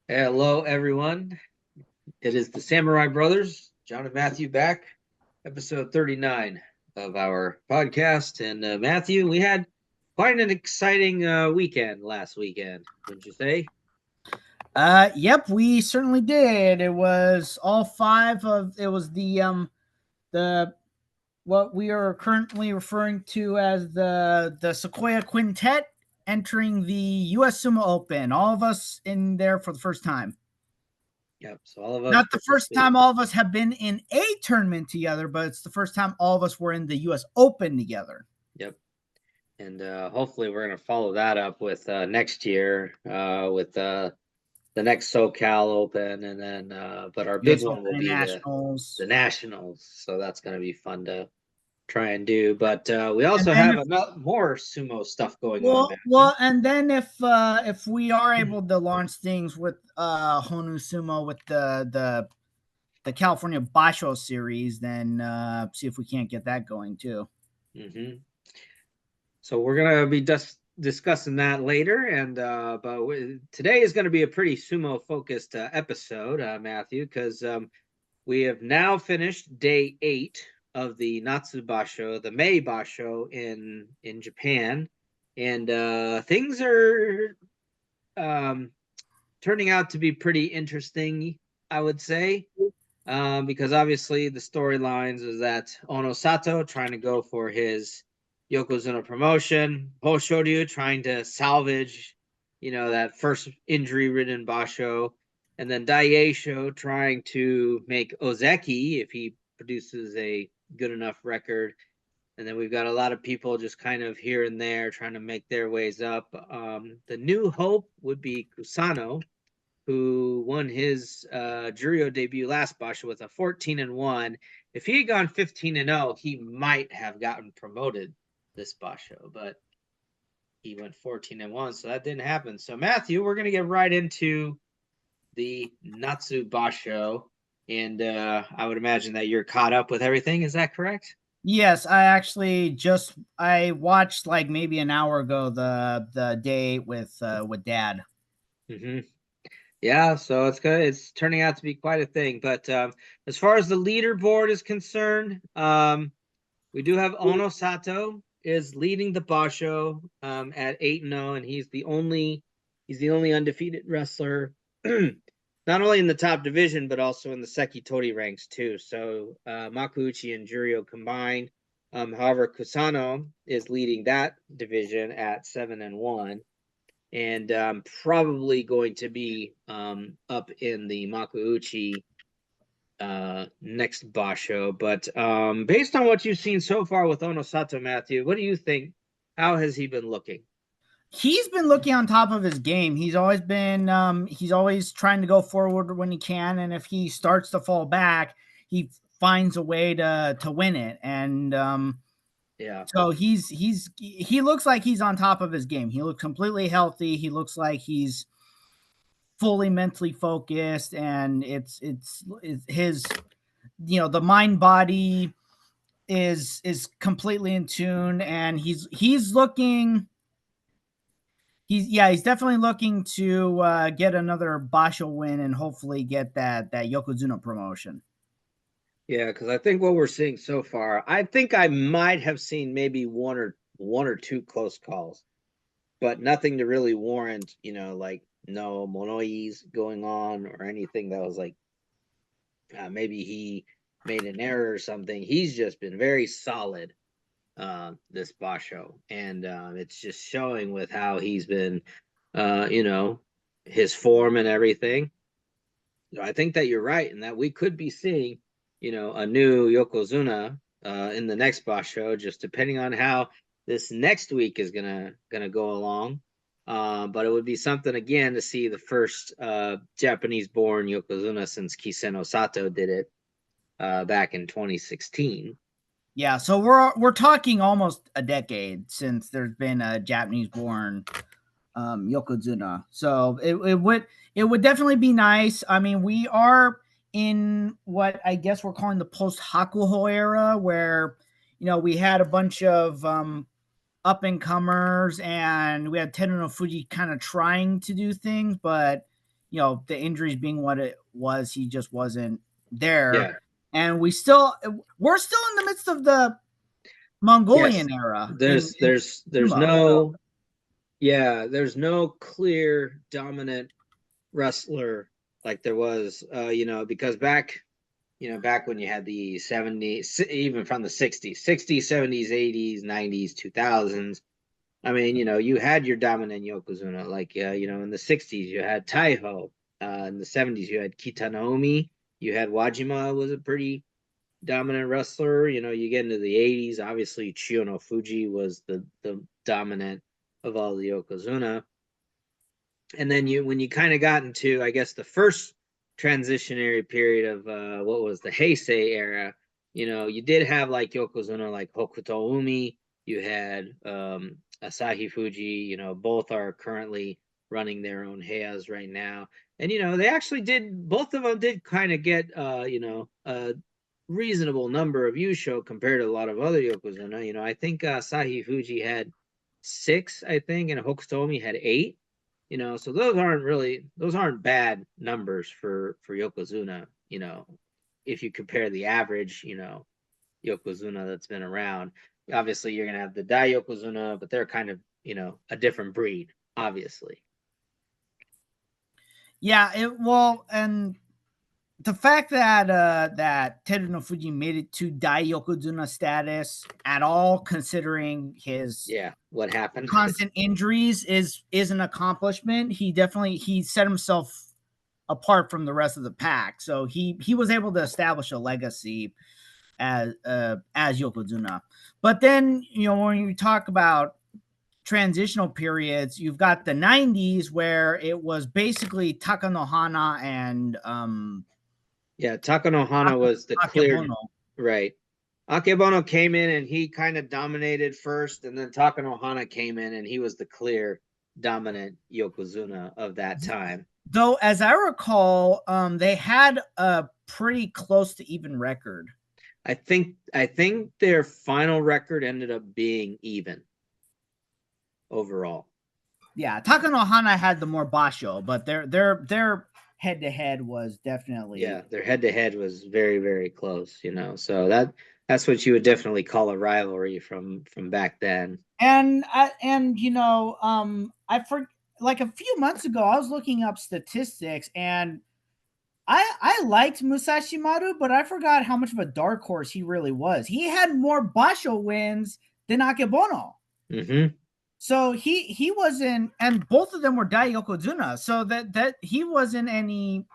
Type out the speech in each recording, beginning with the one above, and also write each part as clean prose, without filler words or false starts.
Hello, everyone. It is the Samurai Brothers, John and Matthew, back, episode 39 of our podcast. And Matthew, we had quite an exciting weekend last weekend, wouldn't you say? Yep, we certainly did. It was all five of it was the what we are currently referring to as the Sequoia Quintet entering the US Sumo Open. All of us in there for the first time. Yep. So all of us Not the first participated. time all of us have been in a tournament together, but it's the first time all of us were in the US Open together. Yep. And hopefully we're going to follow that up with next year with the next SoCal Open, and then but our big US one will Open and be the Nationals. Nationals. So that's going to be fun to try and do. But we And also then have if more sumo stuff going on, well, Matthew. and then if we are able to launch things with Honu Sumo with the California Basho series, then see if we can't get that going too. Mm-hmm. So we're gonna be discussing that later, and today is going to be a pretty sumo focused episode, Matthew, because we have now finished day 8 of the Natsu Basho, the May Basho in Japan, and things are um, turning out to be pretty interesting, I would say, because obviously the storylines is that Ono Sato trying to go for his Yokozuna promotion, Hoshoryu trying to salvage, that first injury-ridden Basho, and then Daieisho trying to make Ozeki if he produces a good enough record. And then we've got a lot of people just kind of here and there trying to make their ways up. The new hope would be Kusano, who won his Jurio debut last Basho with a 14-1. If he had gone 15-0, he might have gotten promoted this Basho, but he went 14-1, so that didn't happen. So Matthew, we're gonna get right into the Natsu Basho, and I would imagine that you're caught up with everything. Is that correct? Yes, I watched like maybe an hour ago the day with Dad. Mm-hmm. Yeah, so it's good. It's turning out to be quite a thing. But as far as the leaderboard is concerned, we do have Ono Sato is leading the Basho at 8-0, and he's the only undefeated wrestler, not only in the top division but also in the Sekitori ranks too. So Makuuchi and Jurio combined. However, Kusano is leading that division at 7-1, and probably going to be up in the Makuuchi next Basho. But based on what you've seen so far with Onosato, Matthew, what do you think? How has he been looking? He's been looking on top of his game. He's always trying to go forward when he can, and if he starts to fall back, he finds a way to win it. And Yeah. so he looks like he's on top of his game. He looks completely healthy. He looks like he's fully mentally focused, and it's his the mind body is completely in tune, and he's looking. He's definitely looking to get another Basho win and hopefully get that Yokozuna promotion. Yeah, because I think what we're seeing so far, I think I might have seen maybe one or two close calls, but nothing to really warrant, like no monois going on or anything that was like maybe he made an error or something. He's just been very solid this Basho, and it's just showing with how he's been, uh, you know, his form and everything. I think that you're right, and that we could be seeing, a new Yokozuna in the next Basho, just depending on how this next week is gonna go along. But it would be something again to see the first Japanese-born Yokozuna since Kiseno Sato did it back in 2016. Yeah, so we're talking almost a decade since there's been a Japanese born Yokozuna. So it would definitely be nice. I mean, we are in what I guess we're calling the post Hakuho era, where we had a bunch of up and comers, and we had Teruno Fuji kind of trying to do things, but the injuries being what it was, he just wasn't there. Yeah. And we're still in the midst of the Yes. Mongolian era in There's sumo. So no there's no clear dominant wrestler like there was because back when you had the 70s, even from the 60s, 70s, 80s, 90s, 2000s. I mean, you had your dominant Yokozuna, like, in the 60s, you had Taiho. In the 70s, you had Kitanomi. You had Wajima was a pretty dominant wrestler. You get into the 80s, obviously, Chiyono Fuji was the dominant of all the Yokozuna. And then when you kind of got into, I guess, the first transitionary period of what was the Heisei era, you did have like Yokozuna, like Hokuto Umi. You had Asahi Fuji. Both are currently running their own heias right now. And they actually both of them did kind of get a reasonable number of Yusho compared to a lot of other Yokozuna. I think Asahi Fuji had 6, I think, and Hokuto Umi had 8. So those aren't bad numbers for Yokozuna. If you compare the average, Yokozuna that's been around. Obviously, you're gonna have the Dai Yokozuna, but they're kind of a different breed, obviously. yeah, and the fact that Teruno Fuji made it to Dai Yokozuna status at all, considering his what happened, constant injuries, is an accomplishment. He set himself apart from the rest of the pack, so he was able to establish a legacy as Yokozuna. But then when you talk about transitional periods, you've got the 90s where it was basically Takanohana and Takanohana was the clear, Akebono. right. Akebono came in and he kind of dominated first, and then Takanohana came in and he was the clear dominant Yokozuna of that time. Though, as I recall, they had a pretty close to even record. I think their final record ended up being even overall. Yeah, Takanohana had the more basho, but their head to head was definitely their head to head was very, very close. So that's what you would definitely call a rivalry from back then. And I like a few months ago, I was looking up statistics, and I liked Musashi Maru, but I forgot how much of a dark horse he really was. He had more basho wins than Akebono. Mm-hmm. So he wasn't, and both of them were Dai Yokozuna. So that he wasn't a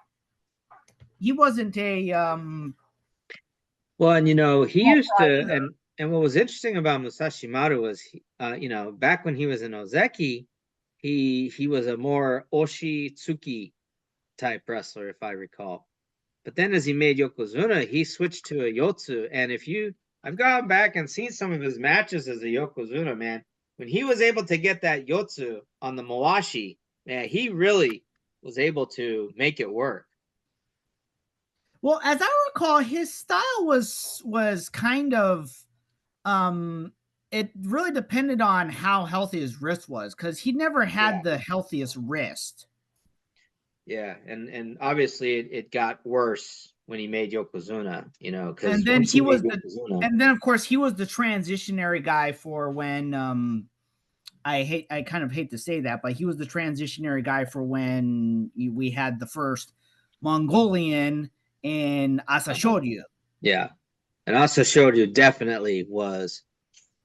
well, and he used to, and what was interesting about Musashi Maru was back when he was in Ozeki, he was a more Oshi Tsuki type wrestler, if I recall. But then as he made Yokozuna, he switched to a Yotsu. And I've gone back and seen some of his matches as a Yokozuna, man. When he was able to get that Yotsu on the Mawashi, man, he really was able to make it work. Well, as I recall, his style was kind of it really depended on how healthy his wrist was, because he never had the healthiest wrist. Yeah, and obviously it got worse when he made Yokozuna, because and then and then of course he was the transitionary guy for when I kind of hate to say that, but he was the transitionary guy for when we had the first Mongolian in Asashoryu. Yeah, and Asashoryu definitely was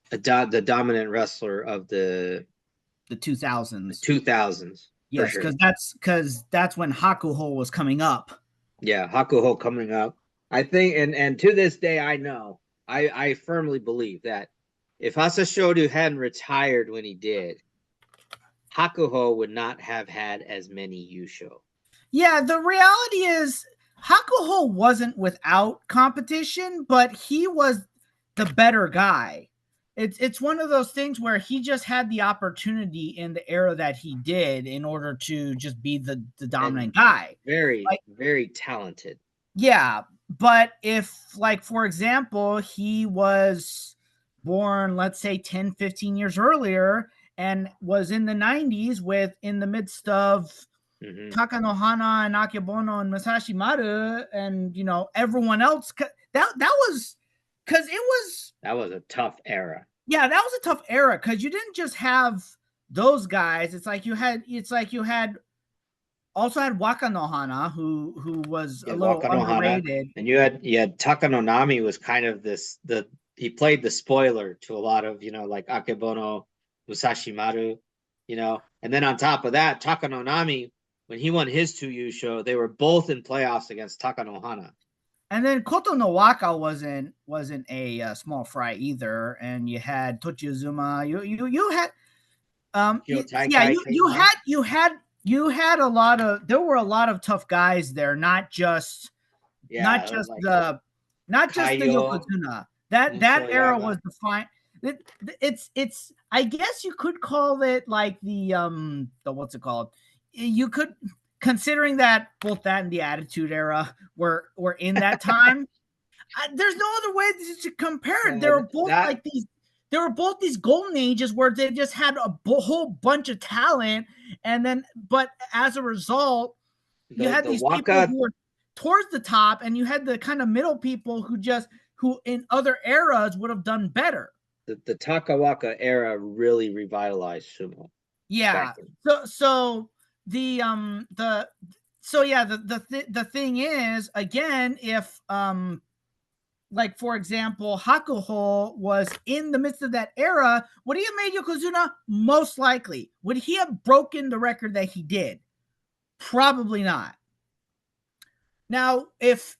the dominant wrestler of the 2000s. 2000s. Yes, because that's when Hakuho was coming up. Yeah, Hakuho coming up. I think, and to this day, I firmly believe that if Asashoryu hadn't retired when he did, Hakuho would not have had as many Yusho. Yeah, the reality is Hakuho wasn't without competition, but he was the better guy. It's one of those things where he just had the opportunity in the era that he did in order to just be the dominant guy. Very, very talented. Yeah, but if, like, for example, he was born, let's say 10, 15 years earlier and was in the 90s in the midst of Hmm. Takanohana and Akebono and Masashi Maru and everyone else. That was because it was That was a tough era. yeah, that was a tough era because you didn't just have those guys. It's like you had also had Wakanohana, who was a Yeah, little Wakanohana, underrated. and you had Takanonami was kind of the he played the spoiler to a lot of like Akebono, Musashi Maru, and then on top of that, Takanonami when he won his 2U show, they were both in playoffs against Takanohana. And then Koto no Waka wasn't a small fry either. And you had Tochiuzuma. You had Kyo yeah, Taikai you came up. had a lot of there were a lot of tough guys there, not just not Yeah, just like the not just the Kaio, Yokozuna. That era was Musoyaga. defined. It's I guess you could call it like the what's it called? You could, considering that both that and the Attitude Era were in that time. There's no other way to compare it. They Yeah, were both that like these. They were both these golden ages where they just had a whole bunch of talent, and then, but as a result, you had the these people Waka who were towards the top, and you had the kind of middle people who in other eras would have done better. the Takawaka era really revitalized sumo Yeah. back then. So the so yeah the thing is, again, if like, for example, Hakuho was in the midst of that era, would he have made Yokozuna? Most likely. Would he have broken the record that he did? Probably not. Now, if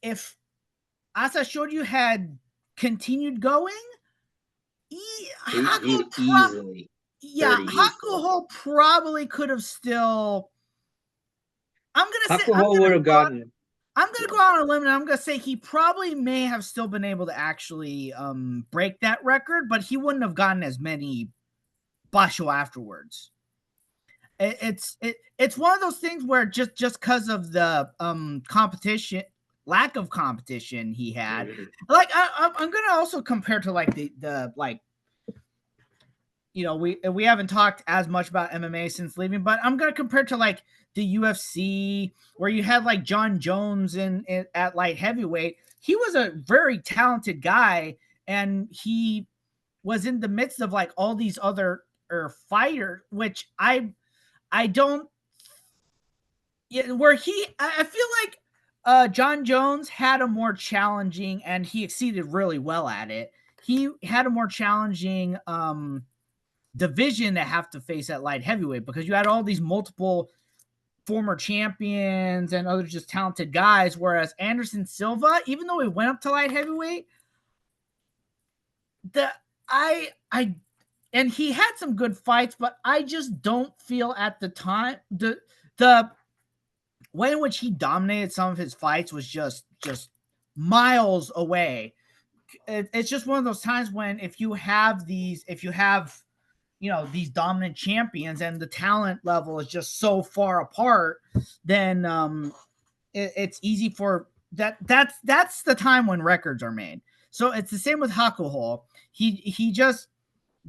Asashoryu had continued going, He easily Yeah, 30 easily. Hakuho probably could have still. I'm gonna say Hakuho would have gotten, I'm gonna yeah, go out on a limb and I'm gonna say he probably may have still been able to actually break that record, but he wouldn't have gotten as many basho afterwards. It's one of those things where just because of the competition, lack of competition he had, mhm. like I'm gonna also compare to like the like we haven't talked as much about MMA since leaving, but I'm gonna compare to like the UFC where you had like John Jones in at light heavyweight. He was a very talented guy, and he was in the midst of like all these other fighters, which I don't. Yeah, where I feel like John Jones had a more challenging, and he exceeded really well at it. He had a more challenging division to have to face at light heavyweight because you had all these multiple former champions and other just talented guys. Whereas Anderson Silva, even though he went up to light heavyweight, the I and he had some good fights, but I just don't feel at the time the way in which he dominated some of his fights was just miles away. It's just one of those times when if you have these dominant champions and the talent level is just so far apart, then it's easy for that's the time when records are made. So it's the same with Hakuho. He just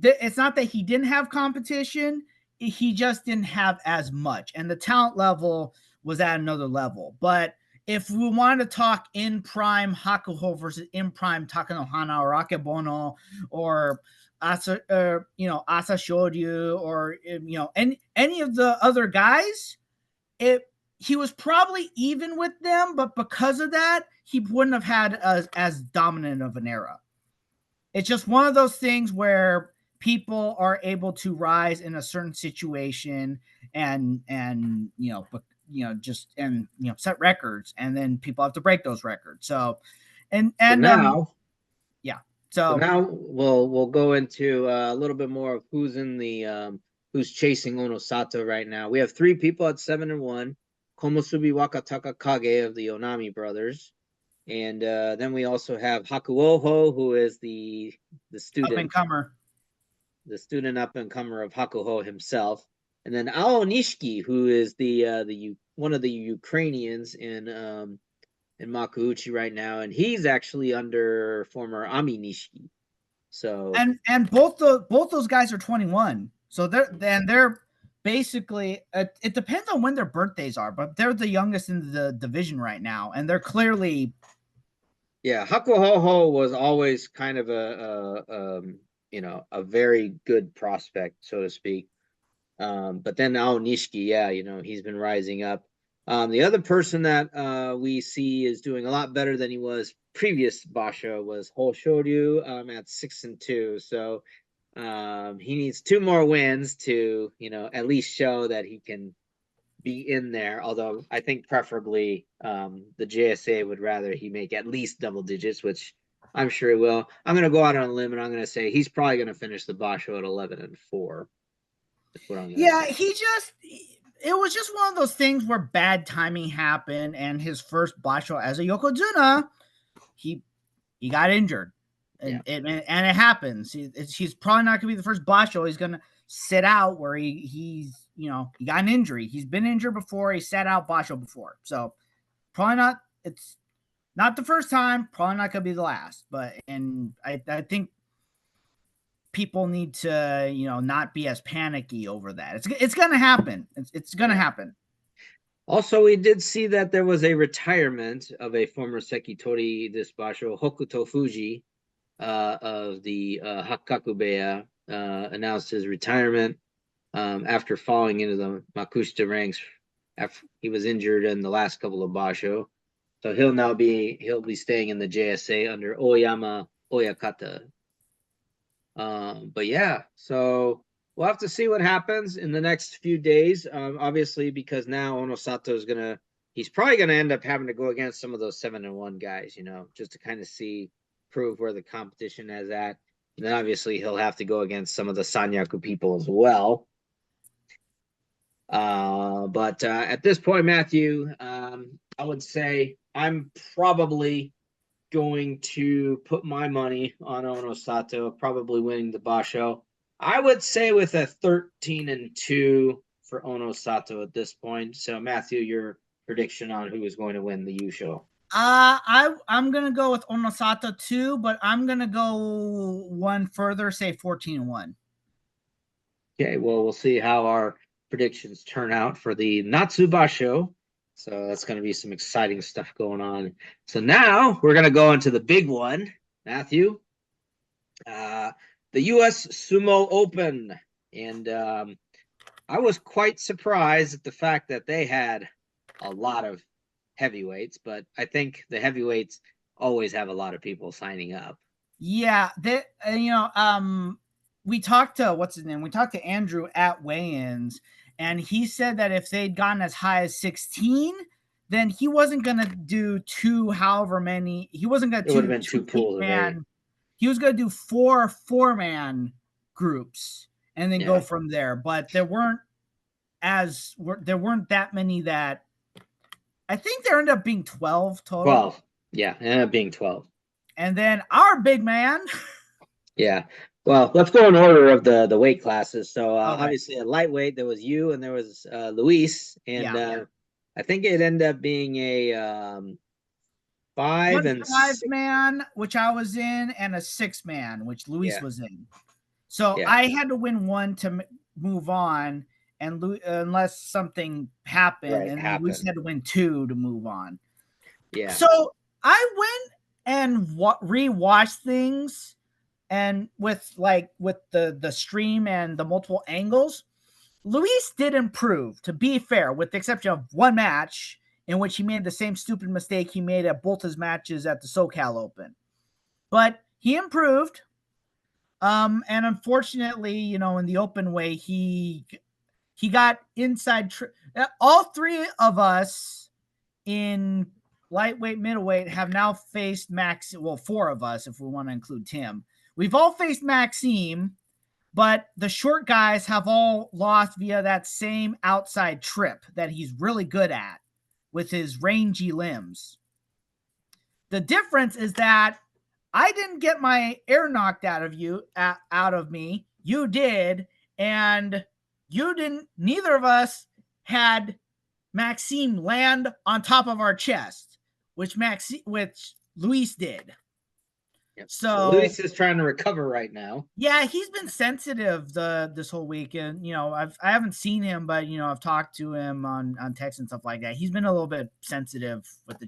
it's not that he didn't have competition, he just didn't have as much, and the talent level was at another level. But if we wanted to talk in prime Hakuho versus in prime Takanohana or Akebono or Asa Shoryu or any of the other guys, he was probably even with them, but because of that, he wouldn't have had as dominant of an era. It's just one of those things where people are able to rise in a certain situation and just and set records, and then people have to break those records. So and So and now, yeah. so So now we'll go into a little bit more of who's in the who's chasing Onosato right now. We have three people at 7-1. Komusubi Wakataka Kage of the Onami brothers. And then we also have Hakuoho, who is the up and student, comer. the student up and comer of Hakuho himself. And then Ao Nishiki, who is the one of the Ukrainians in Makuuchi right now, and he's actually under former Ami Nishiki. So And both those guys are 21. So they're basically, it depends on when their birthdays are, but they're the youngest in the division right now, and they're clearly. Yeah, Hakuhoho was always kind of a very good prospect, so to speak. But then now Nishiki, yeah, he's been rising up. The other person that we see is doing a lot better than he was previous Basho was Hoshoryu at 6-2. So he needs 2 more wins to, at least show that he can be in there. Although I think preferably the JSA would rather he make at least double digits, which I'm sure he will. I'm going to go out on a limb and I'm going to say he's probably going to finish the Basho at 11-4. That's what I'm going to Yeah, say. it was just one of those things where bad timing happened, and his first Basho as a Yokozuna, he got injured, and Yeah. it happens. He's probably not going to be the first Basho. He's going to sit out where he got an injury. He's been injured before. He sat out Basho before, so probably not. It's not the first time. Probably not going to be the last. But I think people need to not be as panicky over that. It's going to happen. It's going to happen. Also, we did see that there was a retirement of a former Sekitori this Basho, Hokuto Fuji, of the Hakkakubeya, announced his retirement after falling into the Makushita ranks after he was injured in the last couple of Basho. So he'll be staying in the JSA under Oyama Oyakata. But yeah, so we'll have to see what happens in the next few days. Obviously, because now Onosato is he's probably gonna end up having to go against some of those 7-1 guys, just to kind of prove where the competition is at. And then obviously he'll have to go against some of the Sanyaku people as well. But at this point, Matthew, I would say I'm probably going to put my money on Onosato, probably winning the Basho. I would say with a 13-2 for Onosato at this point. So, Matthew, your prediction on who is going to win the Yusho? I'm gonna go with Onosato too, but I'm gonna go one further, say 14-1. Okay, well, we'll see how our predictions turn out for the Natsu Basho. So that's going to be some exciting stuff going on. So now we're going to go into the big one, Matthew. The US Sumo Open. And I was quite surprised at the fact that they had a lot of heavyweights, but I think the heavyweights always have a lot of people signing up. Yeah, we talked to what's his name? We talked to Andrew at weigh-ins, and he said that if they'd gotten as high as 16, then he wasn't gonna do however many. He wasn't gonna do. It would have been two pools of 8. He was gonna do 4-man groups and then go from there. But there weren't that many that. I think there ended up being 12 total. 12, yeah, ended up being 12. And then our big man. Yeah. Well, let's go in order of the weight classes. So obviously at lightweight, there was you and there was Luis. And I think it ended up being a 5 and 5-man, which I was in, and a 6-man, which Luis was in. So I had to win one to move on, and unless something happened, and Luis had to win 2 to move on. Yeah. So I went and rewatched things, and with the stream and the multiple angles, Luis did improve, to be fair, with the exception of one match in which he made the same stupid mistake he made at both his matches at the SoCal Open. But he improved. And unfortunately, in the open way, he got inside. All 3 of us in lightweight, middleweight have now faced Max. Well, 4 of us, if we want to include Tim. We've all faced Maxime, but the short guys have all lost via that same outside trip that he's really good at with his rangy limbs. The difference is that I didn't get my air knocked out of me. You did, and you didn't. Neither of us had Maxime land on top of our chest, which Luis did. Yep. So So Luis is trying to recover right now. yeah, he's been sensitive this whole week, and I haven't seen him, but I've talked to him on text and stuff like that. He's been a little bit sensitive with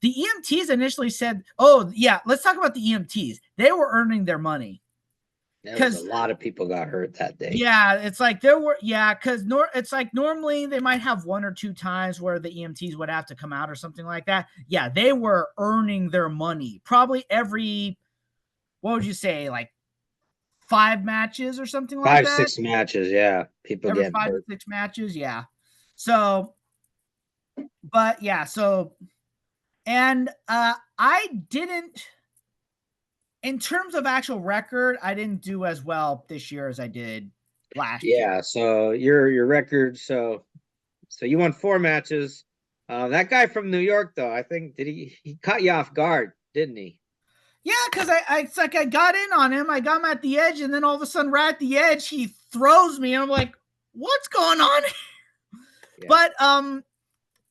the EMTs. Initially said, "Oh yeah, let's talk about the EMTs. They were earning their money There was a because lot of people got hurt that day. yeah, it's like there were because it's like normally they might have one or two times where the EMTs would have to come out or something like that. Yeah, they were earning their money probably every what would you say like 5 matches or something like Five, that. 6 matches, yeah. People Every getting 5 to hurt. 6 matches, yeah. So, but yeah, so and I didn't in terms of actual record, I didn't do as well this year as I did last year. Yeah, so your record, so you won 4 matches. That guy from New York, though, I think he caught you off guard, didn't he? Yeah, because it's like I got in on him, I got him at the edge, and then all of a sudden, right at the edge, he throws me, and I'm like, "What's going on?" Yeah. But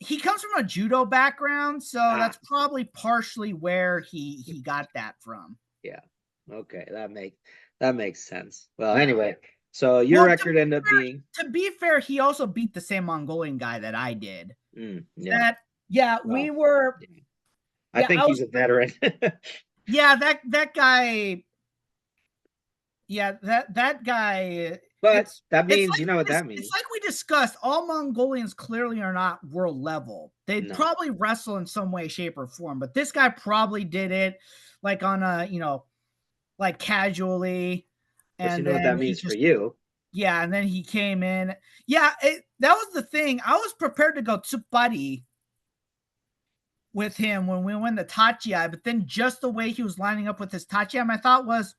he comes from a judo background, so that's Ah, probably partially where he got that from. yeah. Okay, that makes sense. Well, Yeah. anyway, so your Well, record ended up being to be fair, he also beat the same Mongolian guy that I did. yeah. That yeah, Well, we were yeah. I yeah, think I he's was a veteran. yeah, that guy yeah, that guy But it's that it's means like you know what that it's means. like we discussed, all Mongolians clearly are not world level. They'd No. probably wrestle in some way, shape, or form, but this guy probably did it like on a, like casually, But you and know what that then he means for just you. yeah, and then he came in. Yeah, that was the thing. I was prepared to go tsupari with him when we went to Tachiai, but then just the way he was lining up with his Tachiai, my thought was,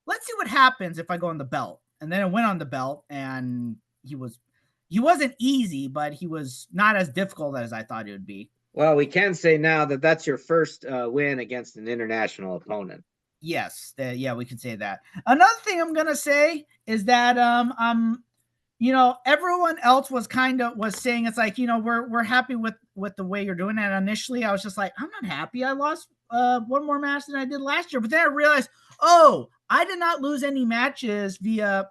let's see what happens if I go on the belt. And then it went on the belt, and he wasn't easy, but he was not as difficult as I thought it would be. Well, we can say now that that's your first win against an international opponent. Yes, yeah, we could say that. Another thing I'm gonna say is that everyone else was saying it's like, we're happy with the way you're doing it. And initially I was just like, I'm not happy. I lost one more match than I did last year. But then I realized, oh, I did not lose any matches via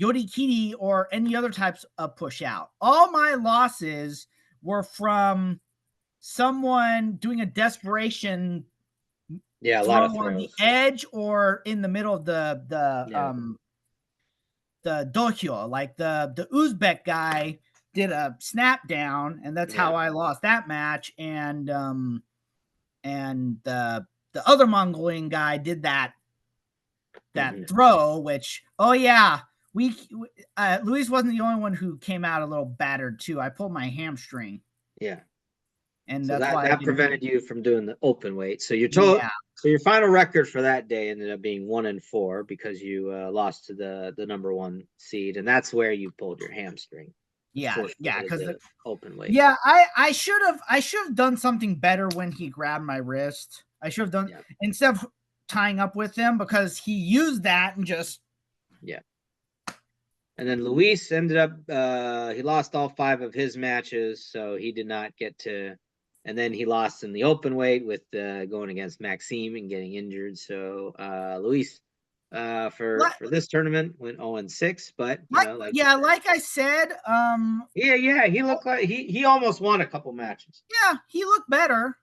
Yorikiri or any other types of push out. All my losses were from someone doing a desperation Yeah, a lot throw of on the throws. edge or in the middle of Yeah. the dohyo, like the Uzbek guy did a snap down, and that's Yeah. how I lost that match. And the other Mongolian guy did that Hmm. throw, which oh yeah, we Luis wasn't the only one who came out a little battered too. I pulled my hamstring, Yeah. and So that's that why I that didn't. prevented you from doing the open weight. So Yeah, so your final record for that day ended up being 1-4 because you lost to the number one seed, and that's where you pulled your hamstring. yeah, yeah, Forfeited because the open weight. yeah, I should have done something better when he grabbed my wrist. I should have done Yeah. instead of tying up with him, because he used that and just Yeah. And then Luis ended up he lost all 5 of his matches, so he did not get to. And then he lost in the open weight with going against Maxime and getting injured. So Luis for this tournament went 0-6, but like you said, like I said, yeah, he looked like he almost won a couple matches. yeah, he looked better.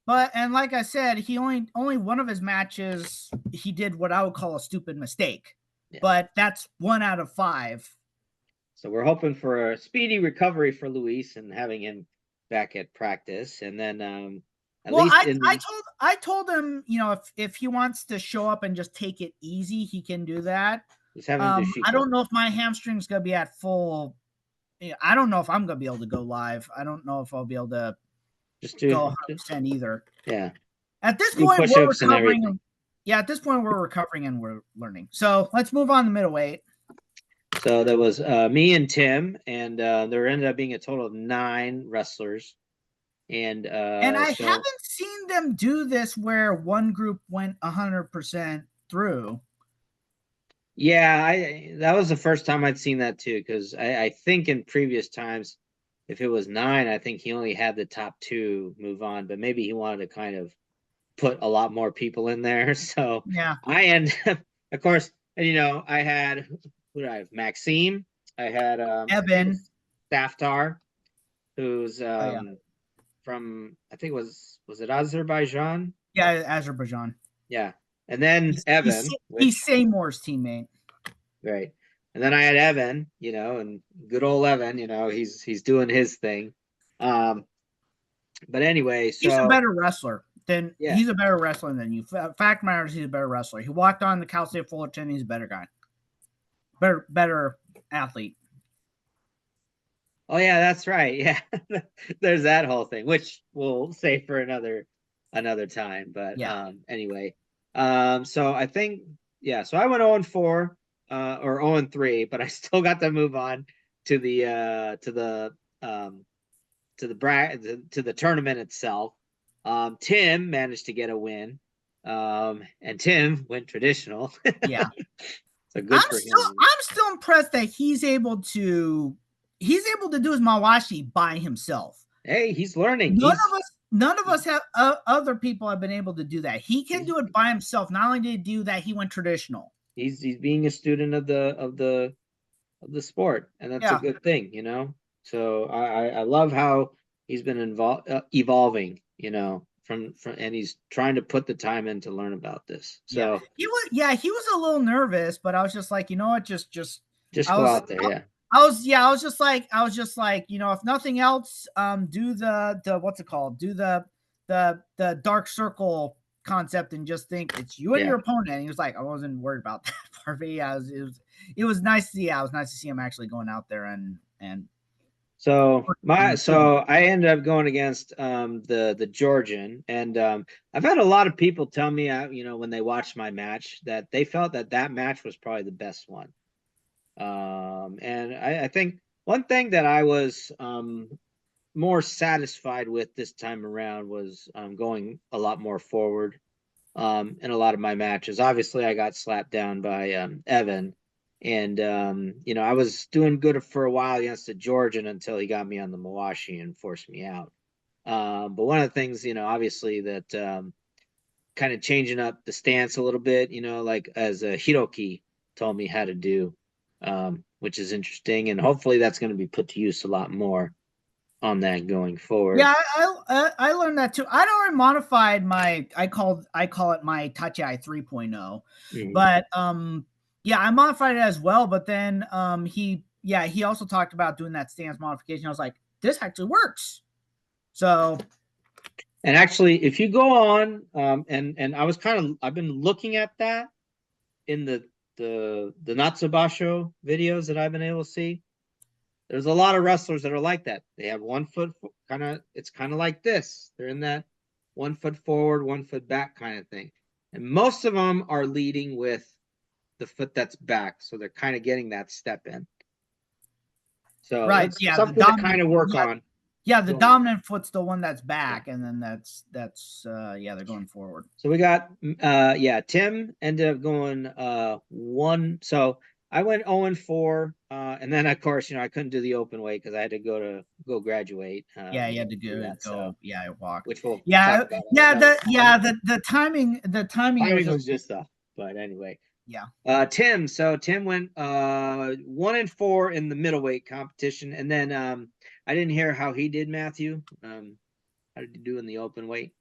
But and like I said, he only one of his matches he did what I would call a stupid mistake. Yeah. But that's 1 out of 5. So we're hoping for a speedy recovery for Luis and having him back at practice, and then at Well, least in the I told him, if he wants to show up and just take it easy, he can do that. just have him do I Shiko. don't know if my hamstring's gonna be at full. I don't know if I'm gonna be able to go live. I don't know if I'll be able to Just go do 100% either. yeah. At this Do point, we're push-ups and recovering. everything. Yeah, at this point, we're recovering and we're learning. So let's move on to middleweight. So there was me and Tim, and there ended up being a total of 9 wrestlers. And And I so haven't seen them do this where one group went 100% through. yeah, I that was the first time I'd seen that too, because I think in previous times, if it was 9, I think he only had the top 2 move on, but maybe he wanted to kind of put a lot more people in there. So Yeah. I end of course, and I had who did I have? Maxime. I had I think it Evan. was Saftar, who's Oh yeah. from I think was it Azerbaijan? Yeah, Azerbaijan. Yeah. And then Evan, He's which Seymour's teammate. right. And then I had Evan, and good old Evan, he's doing his thing. Um, but anyway, He's a so better wrestler than yeah. he's a better wrestler than you. Fact matters, he's a better wrestler. He walked on the Cal State Fullerton. He's a better guy, better athlete. Oh yeah, that's right. Yeah. There's that whole thing, which we'll save for another time. But Yeah, anyway. So I think yeah, so I went 0-4 or 0-3, but I still got to move on to um to the tournament itself. Tim managed to get a win. And Tim went traditional. yeah. So good for him. I'm still impressed that he's able to do his mawashi by himself. Hey, he's learning. None of us have other people have been able to do that. He can do it by himself. Not only did he do that, he went traditional. He's being a student of the sport, and that's a Yeah, good thing, So I love how he's been evolving, from and he's trying to put the time in to learn about this. yeah. So He was a little nervous, but I was just like, you know what, just just I go was out there, yeah. I was just like, if nothing else, do the what's it called? Do the dark circle concept and just think it's you and Yeah. your opponent. And he was like, I wasn't worried about that part, but yeah, it was nice to see. Yeah, it was nice to see him actually going out there and So improving. I ended up going against the Georgian, and I've had a lot of people tell me, when they watched my match, that they felt that match was probably the best one. And I think one thing that I was more satisfied with this time around was going a lot more forward in a lot of my matches. Obviously, I got slapped down by Evan, and I was doing good for a while against the Georgian until he got me on the Mawashi and forced me out. But one of the things, obviously that kind of changing up the stance a little bit, like as Hiroki told me how to do, which is interesting, and hopefully that's going to be put to use a lot more on that going forward. Yeah, I learned that too. I already modified my I call it my Tachi 3.0. Mhm. But yeah, I modified it as well, but then he also talked about doing that stance modification. I was like, this actually works. So And actually, if you go on, and I've been looking at that in the Natsu Basho videos that I've been able to see. There's a lot of wrestlers that are like that. They have 1 foot it's kind of like this. They're in that 1 foot forward, 1 foot back kind of thing. And most of them are leading with the foot that's back. So they're kind of getting that step in. So right, that's yeah, the something to dominant kind of work on. yeah, the Going. dominant foot's the one that's Yeah. back, and then that's yeah, they're going forward. So we got Tim ended up going one. So I went 0-4, and then of course I couldn't do the open weight because I had to go graduate. Yeah, you had to Do that, so yeah, walk. which we'll talk Yeah, about yeah, another time. the timing was Timing just was just off, but anyway. yeah. Tim. So Tim went 1-4 in the middleweight competition, and then I didn't hear how he did, Matthew. How did he do in the open weight?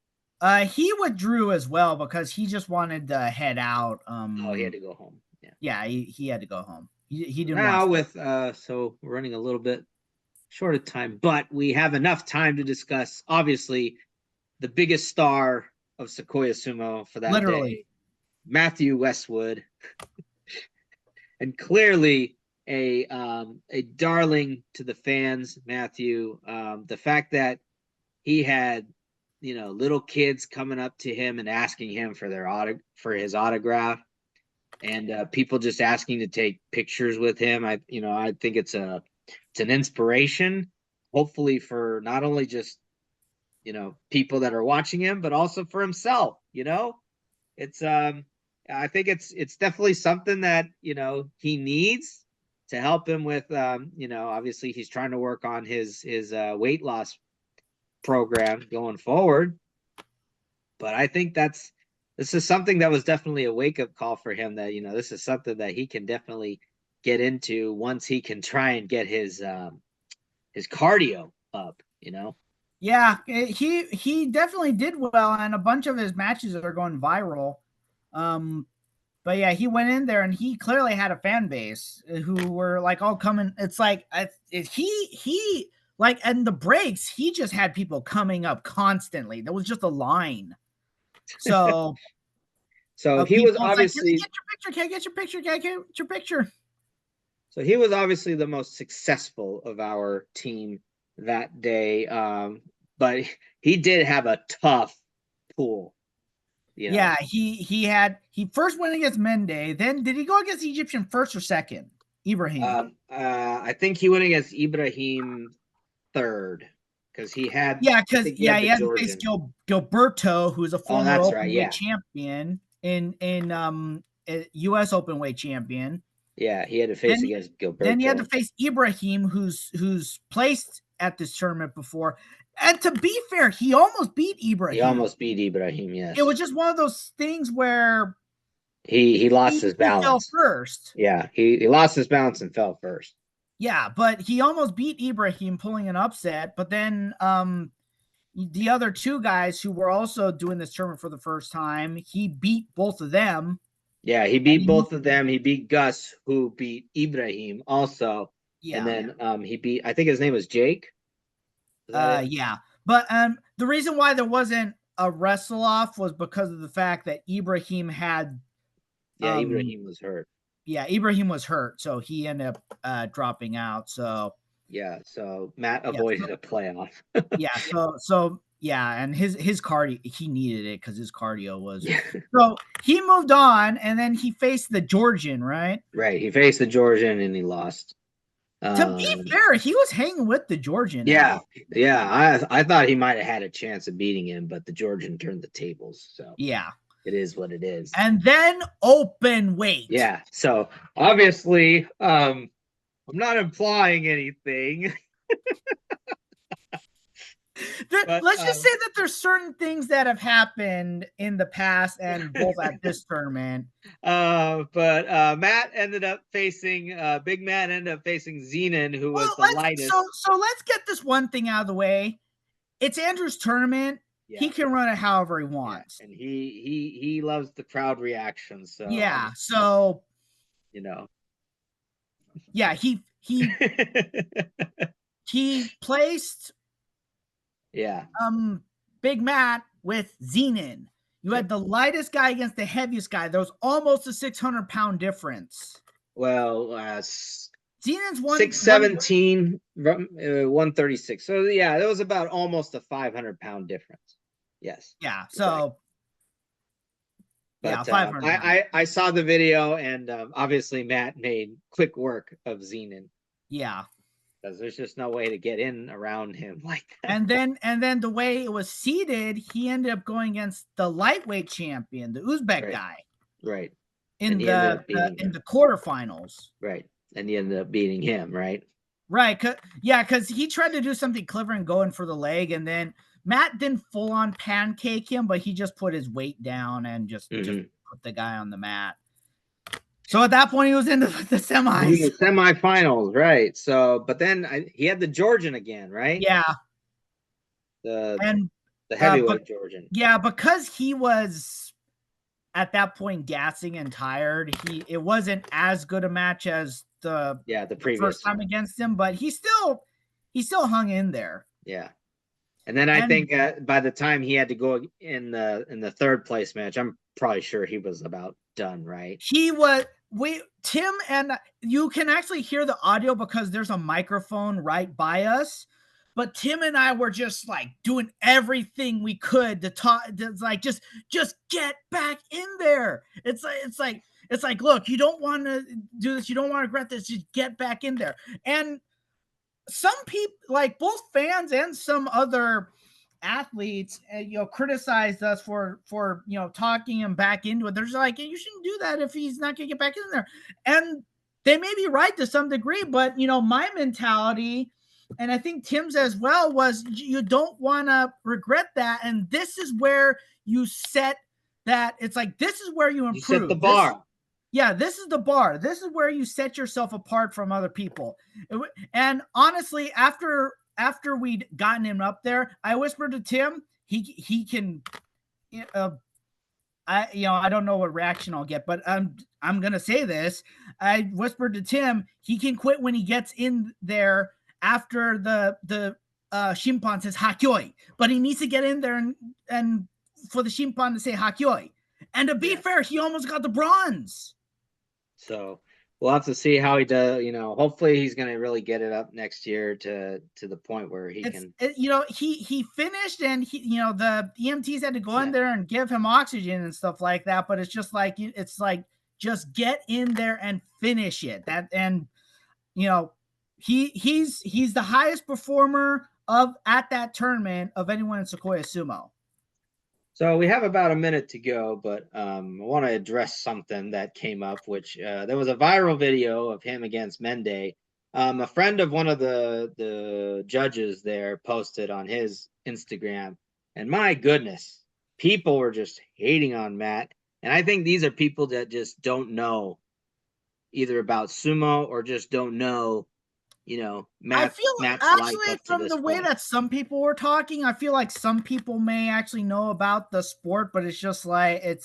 He withdrew as well because he just wanted to head out. Oh, he had to go home. Yeah. Yeah, he had to go home. He didn't Now want. with so we're running a little bit short of time, but we have enough time to discuss obviously the biggest star of Sequoia Sumo for that Literally. day, Mathew Westwood, and clearly a darling to the fans, Mathew. The fact that he had little kids coming up to him and asking him for his autograph, and people just asking to take pictures with him. I think it's an inspiration, hopefully for not only just people that are watching him, but also for himself. It's I think it's definitely something that he needs to help him with. Obviously he's trying to work on his weight loss program going forward. But I think this is something that was definitely a wake up call for him. That this is something that he can definitely get into once he can try and get his cardio up. Yeah, he definitely did well, and a bunch of his matches are going viral. But yeah, he went in there and he clearly had a fan base who were like all coming. It's like he like in the breaks, he just had people coming up constantly. There was just a line. So So of he was people, it's like, obviously get your picture, can I get your picture, can I get your picture? so he was obviously the most successful of our team that day. But he did have a tough pool. Yeah, he first went against Mende. Then did he go against the Egyptian first or second? Ibrahim. I think he went against Ibrahim third because he had. Yeah, I because think he had he the had to face Georgian. Gilberto, who's a Oh, former that's right. openweight Yeah, champion in US openweight champion. yeah. He had to face Then against then he had to Gilberto. face Ibrahim, who's placed at this tournament before. And to be fair, he almost beat He Ibrahim. almost beat Ibrahim. It Yes, was just one of those things where he lost his he fell balance. first. Yeah, he lost his balance and fell first. Yeah, but he almost beat Ibrahim, pulling an upset. But then the other two guys who were also doing this tournament for the first time, he beat both of them. Yeah, he And beat both of them. He beat Gus, who beat Ibrahim also, and yeah, then he beat. I think his name was Jake. Is that it? yeah. But the reason why there wasn't a wrestle off was because of the fact that Ibrahim had Yeah, Ibrahim was hurt. yeah, Ibrahim was hurt, so he ended up dropping out. So Yeah, so Matt yeah, avoided a playoff. yeah, so yeah, and his cardio, he needed it because his cardio was Yeah, so he moved on, and then he faced the Georgian, right? right. He faced the Georgian and he lost. To be fair, he was hanging with the Georgian. Yeah, yeah. I thought he might have had a chance of beating him, but the Georgian turned the tables. So Yeah. it is what it is. And then open weight. Yeah. So obviously, I'm not implying anything. But Let's just say that there's certain things that have happened in the past and both at this tournament. But Matt ended up facing Big Matt ended up facing Zenon, who was the lightest. So let's get this one thing out of the way. It's Andrew's tournament. Yeah. He can run it however he wants. Yeah. And he loves the crowd reaction. So yeah, so yeah, he placed yeah. Big Matt with Zenon. You had the lightest guy against the heaviest guy. There was almost a 600-pound difference. Well, Zenon's 617, 136. So yeah, there was about almost a 500-pound difference. Yes. Yeah. So. But yeah, 500. I saw the video, and obviously Matt made quick work of Zenon. Yeah. Because there's just no way to get in around him like that. And then the way it was seeded, he ended up going against the lightweight champion, the Uzbek guy. Right. In the quarterfinals. Right. And he ended up beating him, right? Right. Because he tried to do something clever and going for the leg, and then Matt didn't full on pancake him, but he just put his weight down and just put the guy on the mat. So at that point, he was in the semis. The semifinals, right? So, but then he had the Georgian again, right? Yeah. The heavyweight Georgian. Yeah, because he was at that point gassing and tired. It wasn't as good a match as the previous first time against him, but he still hung in there. Yeah. And then I think by the time he had to go in the third place match, I'm probably sure he was about done, right? He was. Tim and you can actually hear the audio because there's a microphone right by us. But Tim and I were just like doing everything we could to talk. It's like just get back in there. It's like look, you don't want to do this. You don't want to regret this. Just get back in there. And some people, like both fans and some other athletes, criticized us for talking him back into it. They're just like, you shouldn't do that if he's not gonna get back in there. And they may be right to some degree, but my mentality and I think Tim's as well, was you don't want to regret that. And this is where you set that. It's like, this is where you You set the improve. bar. This is the bar. This is where you set yourself apart from other people. And honestly, after we'd gotten him up there, I whispered to Tim, he can, I don't know what reaction I'll get, but I'm gonna say this. I whispered to Tim, he can quit when he gets in there after the shimpan says hakyoi, but he needs to get in there and for the shimpan to say hakyoi. And to be fair, he almost got the bronze. So we'll have to see how he does. Hopefully he's going to really get it up next year to the point where he can. He finished, and the EMTs had to go in there and give him oxygen and stuff like that. But it's just like just get in there and finish it. He's the highest performer at that tournament of anyone in Sequoia Sumo. So we have about a minute to go, but I want to address something that came up, which there was a viral video of him against Mende. A friend of one of the judges there posted on his Instagram, and my goodness, people were just hating on Matt. And I think these are people that just don't know either about sumo or just don't know, Matt's actually, from the way that some people were talking, I feel like some people may actually know about the sport, but it's just like they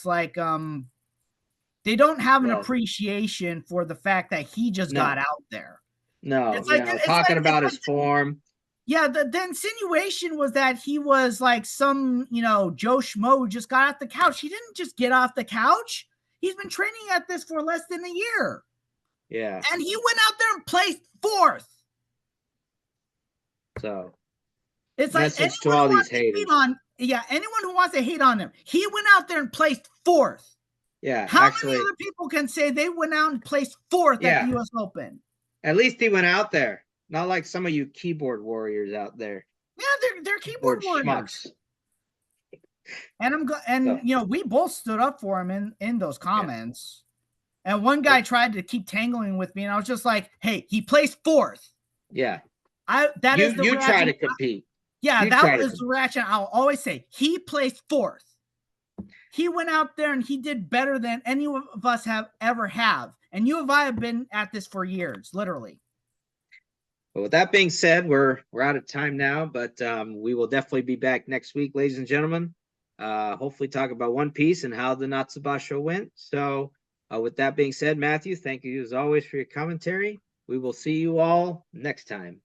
don't have an appreciation for the fact that he just got out there. No, talking about his form. Yeah, the insinuation was that he was like some, Joe Schmo who just got off the couch. He didn't just get off the couch. He's been training at this for less than a year. Yeah. And he went out there and placed 4th. So it's like anyone to all these haters. Anyone who wants to hate on him, he went out there and placed 4th. Yeah. How many other people can say they went out and placed 4th at the US Open? At least he went out there. Not like some of you keyboard warriors out there. Yeah, they're keyboard warriors. Schmucks. And we both stood up for him in those comments. Yeah. And one guy tried to keep tangling with me, and I was just like, "Hey, he placed 4th." Yeah. You try to compete. Yeah, that was the reaction. I'll always say he placed 4th. He went out there and he did better than any of us have ever have. And you and I have been at this for years, literally. But with that being said, we're out of time now, but we will definitely be back next week, ladies and gentlemen. Hopefully talk about One Piece and how the Natsu Basho went. So with that being said, Matthew, thank you as always for your commentary. We will see you all next time.